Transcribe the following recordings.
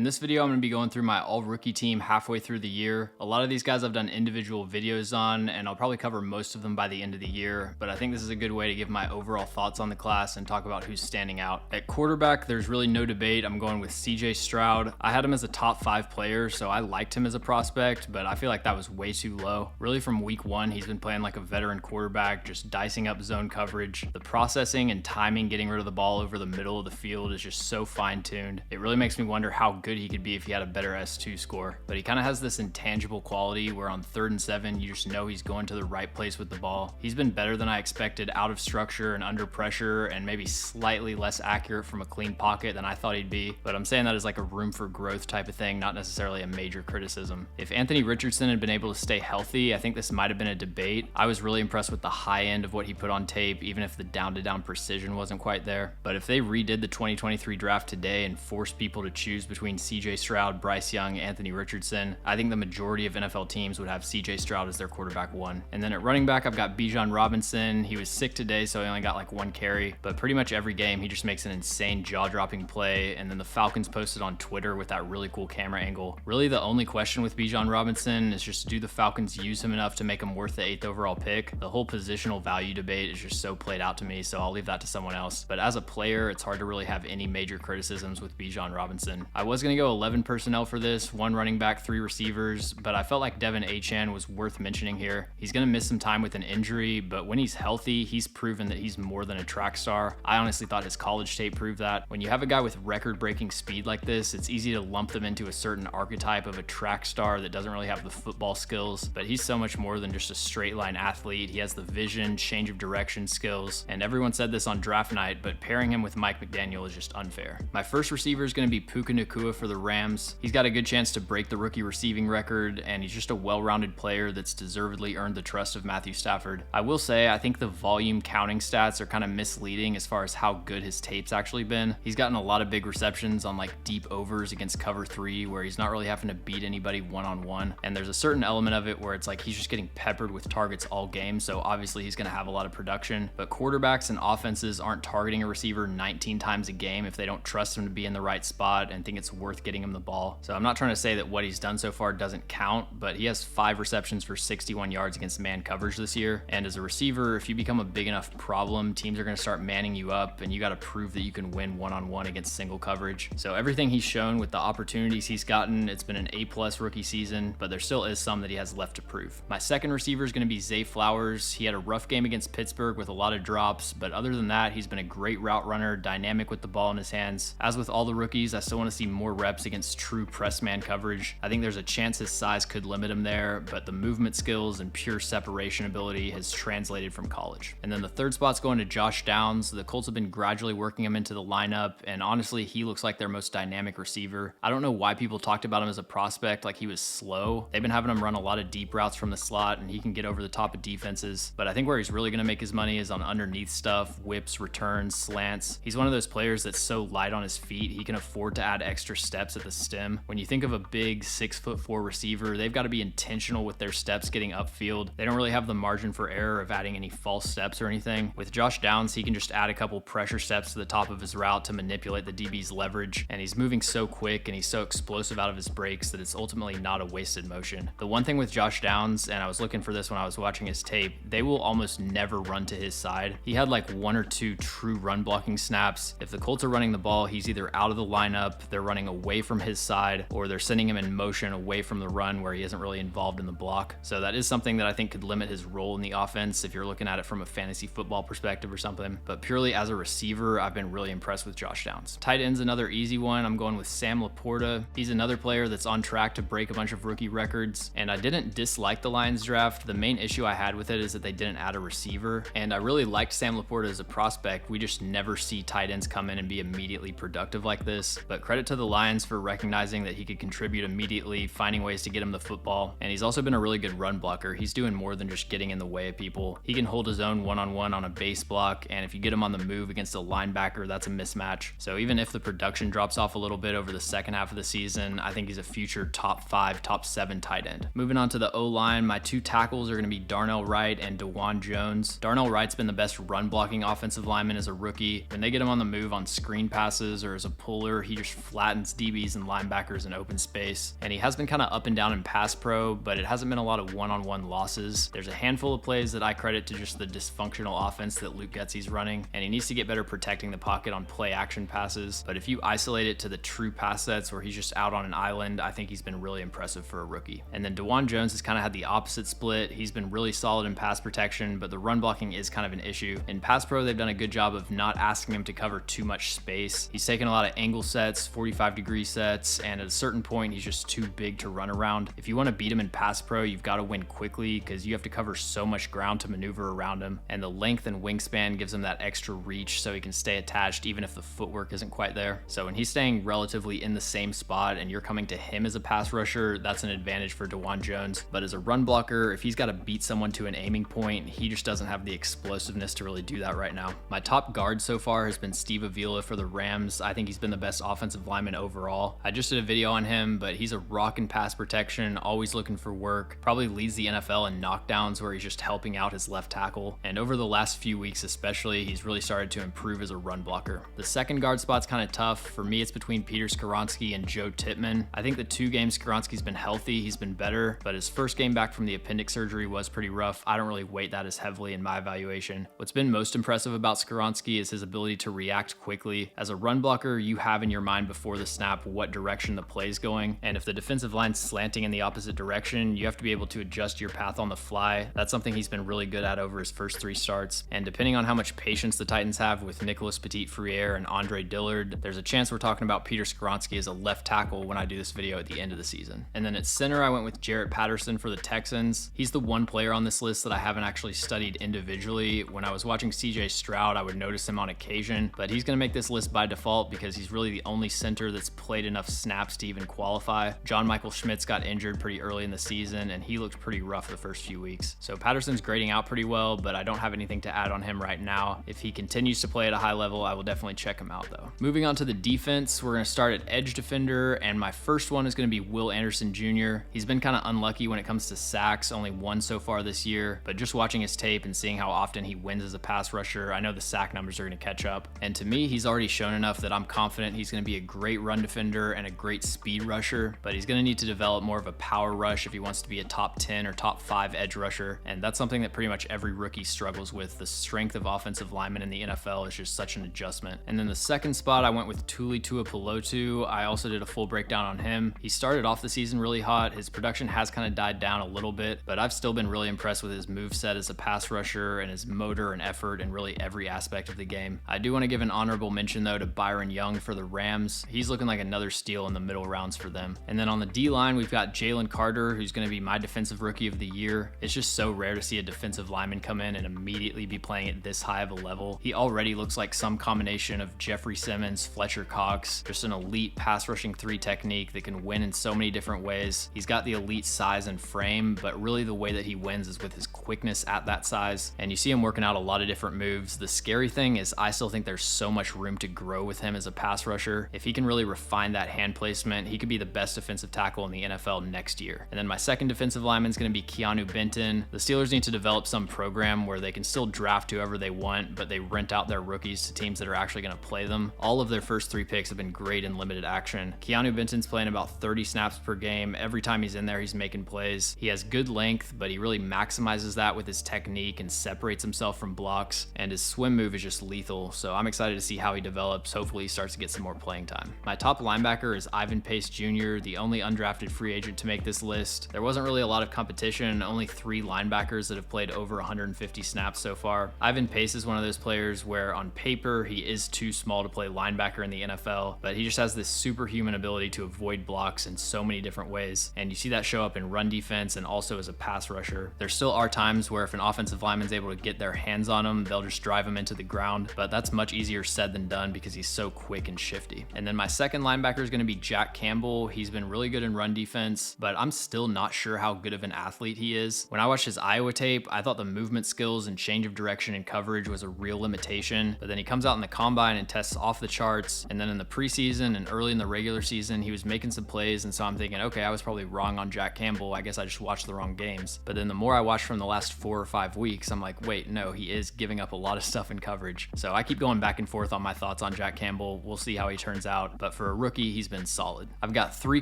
this video, I'm going to be going through my all-rookie team halfway through the year. A lot of these guys I've done individual videos on, and I'll probably cover most of them by the end of the year, but I think this is a good way to give my overall thoughts on the class and talk about who's standing out. At quarterback, there's really no debate. I'm going with CJ Stroud. I had him as a top 5 player, so I liked him as a prospect, but I feel like that was way too low. Really, from week 1, he's been playing like a veteran quarterback, just dicing up zone coverage. The processing and timing getting rid of the ball over the middle of the field is just so fine-tuned. It really makes me wonder how good he could be if he had a better S2 score. But he kind of has this intangible quality where on 3rd and 7, you just know he's going to the right place with the ball. He's been better than I expected out of structure and under pressure, and maybe slightly less accurate from a clean pocket than I thought he'd be. But I'm saying that as like a room for growth type of thing, not necessarily a major criticism. If Anthony Richardson had been able to stay healthy, I think this might have been a debate. I was really impressed with the high end of what he put on tape, even if the down-to-down precision wasn't quite there. But if they redid the 2023 draft today and forced people to choose between CJ Stroud, Bryce Young, Anthony Richardson, I think the majority of NFL teams would have CJ Stroud as their quarterback 1. And then at running back, I've got Bijan Robinson. He was sick today, so he only got like 1 carry, but pretty much every game he just makes an insane jaw-dropping play. And then the Falcons posted on Twitter with that really cool camera angle. Really, the only question with Bijan Robinson is just, do the Falcons use him enough to make him worth the 8th overall pick? The whole positional value debate is just so played out to me, so I'll leave that to someone else. But as a player, it's hard to really have any major criticisms with Bijan Robinson. I was going to go 11 personnel for this, 1 running back, 3 receivers, but I felt like Achane was worth mentioning here. He's going to miss some time with an injury, but when he's healthy, he's proven that he's more than a track star. I honestly thought his college tape proved that. When you have a guy with record-breaking speed like this, it's easy to lump them into a certain archetype of a track star that doesn't really have the football skills, but he's so much more than just a straight line athlete. He has the vision, change of direction skills, and everyone said this on draft night, but pairing him with Mike McDaniel is just unfair. My first receiver is going to be Puka Nacua for the Rams. He's got a good chance to break the rookie receiving record, and he's just a well-rounded player that's deservedly earned the trust of Matthew Stafford. I will say, I think the volume counting stats are kind of misleading as far as how good his tape's actually been. He's gotten a lot of big receptions on like deep overs against cover 3 where he's not really having to beat anybody one-on-one, and there's a certain element of it where it's like he's just getting peppered with targets all game, so obviously he's going to have a lot of production. But quarterbacks and offenses aren't targeting a receiver 19 times a game if they don't trust him to be in the right spot and think it's worth getting him the ball. So I'm not trying to say that what he's done so far doesn't count, but he has 5 receptions for 61 yards against man coverage this year. And as a receiver, if you become a big enough problem, teams are going to start manning you up, and you got to prove that you can win one-on-one against single coverage. So everything he's shown with the opportunities he's gotten, it's been an A+ rookie season, but there still is some that he has left to prove. My second receiver is going to be Zay Flowers. He had a rough game against Pittsburgh with a lot of drops, but other than that, he's been a great route runner, dynamic with the ball in his hands. As with all the rookies, I still want to see more reps against true press man coverage. I think there's a chance his size could limit him there, but the movement skills and pure separation ability has translated from college. And then the third spot's going to Josh Downs. The Colts have been gradually working him into the lineup, and honestly, he looks like their most dynamic receiver. I don't know why people talked about him as a prospect like he was slow. They've been having him run a lot of deep routes from the slot, and he can get over the top of defenses, but I think where he's really going to make his money is on underneath stuff, whips, returns, slants. He's one of those players that's so light on his feet, he can afford to add extra steps at the stem. When you think of a big 6'4" receiver, they've got to be intentional with their steps getting upfield. They don't really have the margin for error of adding any false steps or anything. With Josh Downs, he can just add a couple pressure steps to the top of his route to manipulate the DB's leverage, and he's moving so quick and he's so explosive out of his breaks that it's ultimately not a wasted motion. The one thing with Josh Downs, and I was looking for this when I was watching his tape, they will almost never run to his side. He had like 1 or 2 true run blocking snaps. If the Colts are running the ball, he's either out of the lineup, they're running away from his side, or they're sending him in motion away from the run where he isn't really involved in the block. So that is something that I think could limit his role in the offense if you're looking at it from a fantasy football perspective or something. But purely as a receiver, I've been really impressed with Josh Downs. Tight end's another easy one. I'm going with Sam LaPorta. He's another player that's on track to break a bunch of rookie records, and I didn't dislike the Lions draft. The main issue I had with it is that they didn't add a receiver, and I really liked Sam LaPorta as a prospect. We just never see tight ends come in and be immediately productive like this, but credit to the Lions for recognizing that he could contribute immediately, finding ways to get him the football, and he's also been a really good run blocker. He's doing more than just getting in the way of people. He can hold his own one-on-one on a base block, and if you get him on the move against a linebacker, that's a mismatch. So even if the production drops off a little bit over the second half of the season, I think he's a future top 5, top 7 tight end. Moving on to the O-line, my 2 tackles are going to be Darnell Wright and DeJuan Jones. Darnell Wright's been the best run blocking offensive lineman as a rookie. When they get him on the move on screen passes or as a puller, he just flattens against DBs and linebackers in open space, and he has been kind of up and down in pass pro, but it hasn't been a lot of one-on-one losses. There's a handful of plays that I credit to just the dysfunctional offense that Luke Getsy's running, and he needs to get better protecting the pocket on play action passes. But if you isolate it to the true pass sets where he's just out on an island, I think he's been really impressive for a rookie. And then DeJuan Jones has kind of had the opposite split. He's been really solid in pass protection, but the run blocking is kind of an issue. In pass pro, they've done a good job of not asking him to cover too much space. He's taken a lot of angle sets, 45-degree sets, and at a certain point, he's just too big to run around. If you want to beat him in pass pro, you've got to win quickly because you have to cover so much ground to maneuver around him, and the length and wingspan gives him that extra reach so he can stay attached even if the footwork isn't quite there. So when he's staying relatively in the same spot and you're coming to him as a pass rusher, that's an advantage for DeJuan Jones. But as a run blocker, if he's got to beat someone to an aiming point, he just doesn't have the explosiveness to really do that right now. My top guard so far has been Steve Avila for the Rams. I think he's been the best offensive lineman overall. I just did a video on him, but he's a rock in pass protection, always looking for work, probably leads the NFL in knockdowns where he's just helping out his left tackle. And over the last few weeks especially, he's really started to improve as a run blocker. The second guard spot's kind of tough. For me, it's between Peter Skoronski and Joe Tippmann. I think the 2 games Skoronski's been healthy, he's been better, but his first game back from the appendix surgery was pretty rough. I don't really weight that as heavily in my evaluation. What's been most impressive about Skoronski is his ability to react quickly. As a run blocker, you have in your mind before the snap what direction the play's going, and if the defensive line's slanting in the opposite direction, you have to be able to adjust your path on the fly. That's something he's been really good at over his first 3 starts, and depending on how much patience the Titans have with Nicholas Petit-Frere and Andre Dillard, there's a chance we're talking about Peter Skoronski as a left tackle when I do this video at the end of the season. And then at center, I went with Jarrett Patterson for the Texans. He's the one player on this list that I haven't actually studied individually. When I was watching CJ Stroud, I would notice him on occasion, but he's going to make this list by default because he's really the only center that's played enough snaps to even qualify. John Michael Schmitz got injured pretty early in the season, and he looked pretty rough the first few weeks. So Patterson's grading out pretty well, but I don't have anything to add on him right now. If he continues to play at a high level, I will definitely check him out though. Moving on to the defense, we're going to start at edge defender, and my first one is going to be Will Anderson Jr. He's been kind of unlucky when it comes to sacks, only 1 so far this year, but just watching his tape and seeing how often he wins as a pass rusher, I know the sack numbers are going to catch up. And to me, he's already shown enough that I'm confident he's going to be a great run defender and a great speed rusher, but he's going to need to develop more of a power rush if he wants to be a top 10 or top 5 edge rusher, and that's something that pretty much every rookie struggles with. The strength of offensive linemen in the NFL is just such an adjustment. And then the second spot, I went with Tuli Tuipulotu. I also did a full breakdown on him. He started off the season really hot. His production has kind of died down a little bit, but I've still been really impressed with his moveset as a pass rusher and his motor and effort in really every aspect of the game. I do want to give an honorable mention though to Byron Young for the Rams. He's looking like another steal in the middle rounds for them. And then on the D-line, we've got Jalen Carter, who's going to be my defensive rookie of the year. It's just so rare to see a defensive lineman come in and immediately be playing at this high of a level. He already looks like some combination of Jeffrey Simmons, Fletcher Cox, just an elite pass rushing 3 technique that can win in so many different ways. He's got the elite size and frame, but really the way that he wins is with his quickness at that size, and you see him working out a lot of different moves. The scary thing is I still think there's so much room to grow with him as a pass rusher. If he can really refine that hand placement, he could be the best defensive tackle in the NFL next year. And then my second defensive lineman is going to be Keanu Benton. The Steelers need to develop some program where they can still draft whoever they want, but they rent out their rookies to teams that are actually going to play them. All of their first 3 picks have been great in limited action. Keanu Benton's playing about 30 snaps per game. Every time he's in there, he's making plays. He has good length, but he really maximizes that with his technique and separates himself from blocks, and his swim move is just lethal. So I'm excited to see how he develops. Hopefully he starts to get some more playing time. My top linebacker is Ivan Pace Jr., the only undrafted free agent to make this list. There wasn't really a lot of competition, only 3 linebackers that have played over 150 snaps so far. Ivan Pace is one of those players where on paper he is too small to play linebacker in the NFL, but he just has this superhuman ability to avoid blocks in so many different ways, and you see that show up in run defense and also as a pass rusher. There still are times where if an offensive lineman's able to get their hands on him, they'll just drive him into the ground, but that's much easier said than done because he's so quick and shifty. And then my second linebacker is going to be Jack Campbell. He's been really good in run defense, but I'm still not sure how good of an athlete he is. When I watched his Iowa tape, I thought the movement skills and change of direction and coverage was a real limitation, but then he comes out in the combine and tests off the charts, and then in the preseason and early in the regular season, he was making some plays, and so I'm thinking, okay, I was probably wrong on Jack Campbell. I guess I just watched the wrong games. But then the more I watched from the last 4 or 5 weeks, I'm like, wait, no, he is giving up a lot of stuff in coverage. So I keep going back and forth on my thoughts on Jack Campbell. We'll see how he turns out. But for a rookie, he's been solid. I've got 3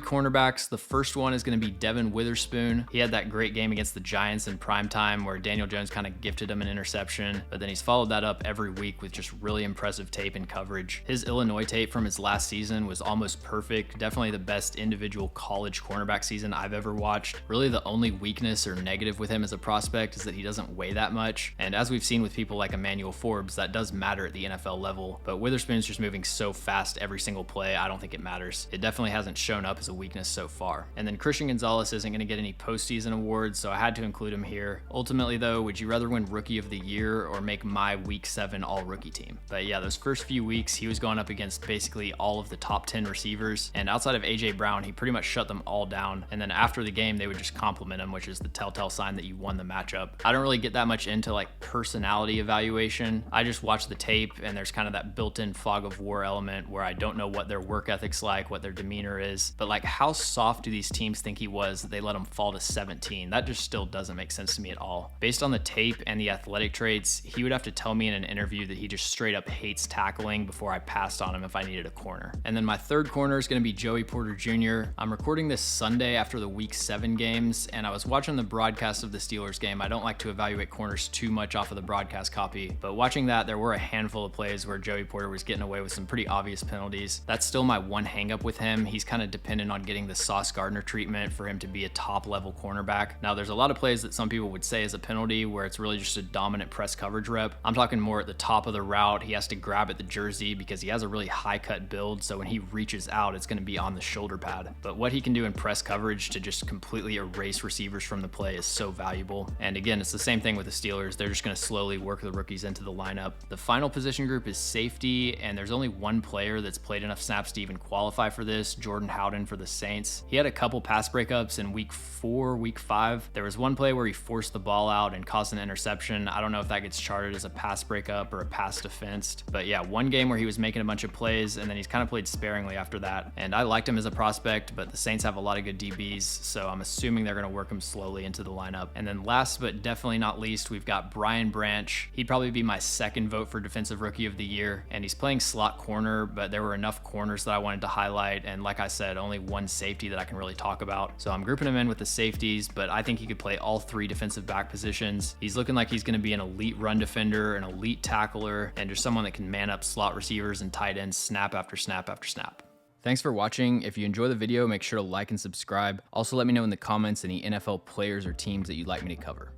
cornerbacks. The first one is going to be Devin Witherspoon. He had that great game against the Giants in primetime where Daniel Jones kind of gifted him an interception, but then he's followed that up every week with just really impressive tape and coverage. His Illinois tape from his last season was almost perfect. Definitely the best individual college cornerback season I've ever watched. Really the only weakness or negative with him as a prospect is that he doesn't weigh that much. And as we've seen with people like Emmanuel Forbes, that does matter at the NFL level. But Witherspoon's just moving so fast every single play, I don't think it matters. It definitely hasn't shown up as a weakness so far. And then Christian Gonzalez isn't going to get any postseason awards, so I had to include him here. Ultimately though, would you rather win Rookie of the Year or make my Week 7 All-Rookie team? But yeah, those first few weeks, he was going up against basically all of the top 10 receivers. And outside of AJ Brown, he pretty much shut them all down. And then after the game, they would just compliment him, which is the telltale sign that you won the matchup. I don't really get that much into like personality evaluation. I just watch the tape and there's kind of that built-in fog of war element where I don't know what their work ethic's like, what their demeanor is. But like, how soft do these teams think he was that they let him fall to 17? That just still doesn't make sense to me at all. Based on the tape and the athletic traits, he would have to tell me in an interview that he just straight up hates tackling before I passed on him if I needed a corner. And then my third corner is going to be Joey Porter Jr. I'm recording this Sunday after the Week 7 games, and I was watching the broadcast of the Steelers game. I don't like to evaluate corners too much off of the broadcast copy, but watching that, there were a handful of plays where Joey Porter was getting away with some pretty obvious penalties. That's still my one hang-up with him. He's kind of dependent on getting the Sauce Gardner treatment for him to be a top-level cornerback. Now, there's a lot of plays that some people would say is a penalty where it's really just a dominant press coverage rep. I'm talking more at the top of the route. He has to grab at the jersey because he has a really high-cut build, so when he reaches out, it's going to be on the shoulder pad. But what he can do in press coverage to just completely erase receivers from the play is so valuable. And again, it's the same thing with the Steelers. They're just going to slowly work the rookies into the lineup. The final position group is safety, and there's only one player that's played enough snaps to even qualify for this, Jordan Howden for the Saints. He had a couple pass breakups in week 4, week 5. There was one play where he forced the ball out and caused an interception. I don't know if that gets charted as a pass breakup or a pass defensed, but yeah, one game where he was making a bunch of plays and then he's kind of played sparingly after that. And I liked him as a prospect, but the Saints have a lot of good DBs, so I'm assuming they're going to work him slowly into the lineup. And then last but definitely not least, we've got Brian Branch. He'd probably be my second vote for Defensive Rookie of the Year, and he's playing slot corner, but there were enough corners that I wanted to highlight, and like I said, only one safety that I can really talk about. So I'm grouping him in with the safeties, but I think he could play all 3 defensive back positions. He's looking like he's going to be an elite run defender, an elite tackler, and just someone that can man up slot receivers and tight ends snap after snap after snap. Thanks for watching. If you enjoy the video, make sure to like and subscribe. Also, let me know in the comments any NFL players or teams that you'd like me to cover.